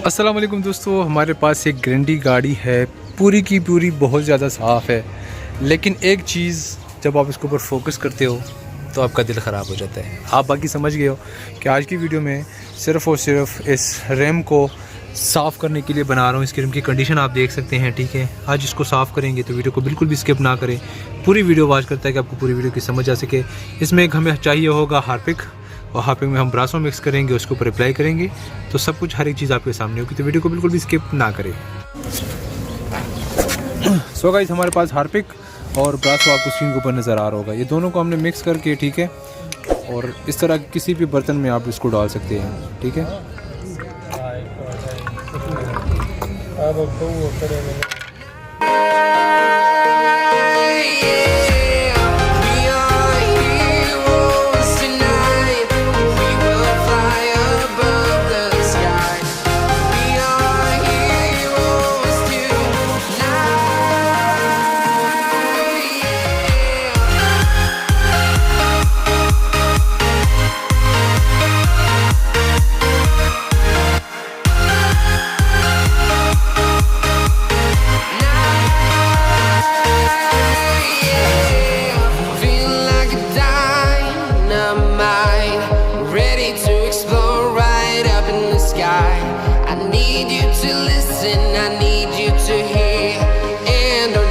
अस्सलाम वालेकुम दोस्तों, हमारे पास एक ग्रैंडी गाड़ी है, पूरी की पूरी बहुत ज़्यादा साफ़ है। लेकिन एक चीज़ जब आप इसके ऊपर फोकस करते हो तो आपका दिल ख़राब हो जाता है। आप बाकी समझ गए हो कि आज की वीडियो में सिर्फ़ और सिर्फ इस रैम को साफ़ करने के लिए बना रहा हूँ। इसकी रैम की कंडीशन आप देख सकते हैं, ठीक है। आज इसको साफ़ करेंगे तो वीडियो को बिल्कुल भी स्किप ना करें, पूरी वीडियो वॉच करता है कि आपको पूरी वीडियो की समझ आ सके। इसमें एक हमें चाहिए होगा हार्पिक, और हार्पिक में हम ब्रासो मिक्स करेंगे, उसके ऊपर अप्लाई करेंगे तो सब कुछ हर एक चीज़ आपके सामने होगी, तो वीडियो को बिल्कुल भी स्किप ना करें। सो गाइस, हमारे पास हार्पिक और ब्रासो आपको स्क्रीन के ऊपर नज़र आ रहा होगा। ये दोनों को हमने मिक्स करके, ठीक है, और इस तरह किसी भी बर्तन में आप इसको डाल सकते हैं, ठीक है।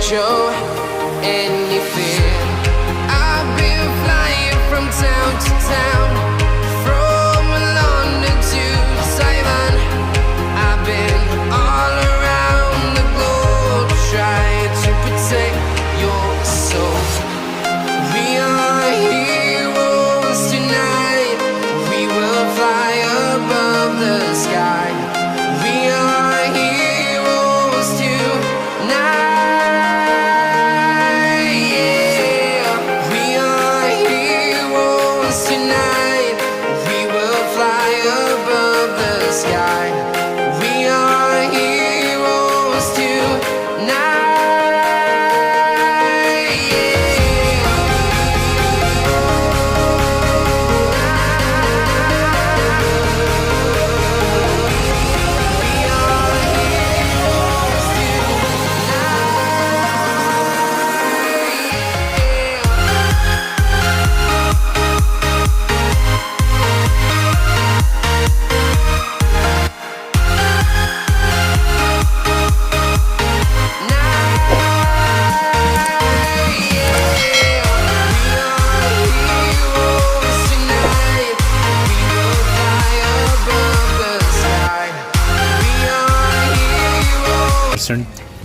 Show any fear. I've been flying from town to town, from London to Taiwan. I've been all around the globe trying to protect your soul. We are heroes tonight. We will fly above the sky. We are heroes tonight.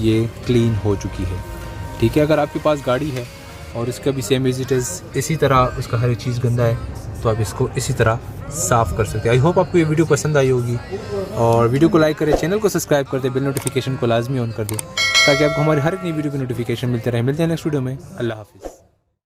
ये clean हो चुकी है, ठीक है। अगर आपके पास गाड़ी है और इसका भी सेम एज इट इज़ इसी तरह उसका हर एक चीज़ गंदा है तो आप इसको इसी तरह साफ़ कर सकते हैं। आई होप आपको ये वीडियो पसंद आई होगी, और वीडियो को लाइक करें, चैनल को सब्सक्राइब कर दें, बेल नोटिफिकेशन को लाजमी ऑन कर दें ताकि आपको हमारी हर एक नई वीडियो की नोटिफिकेशन मिलते रहे। मिलते हैं नेक्स्ट वीडियो में। अल्लाह हाफिज़।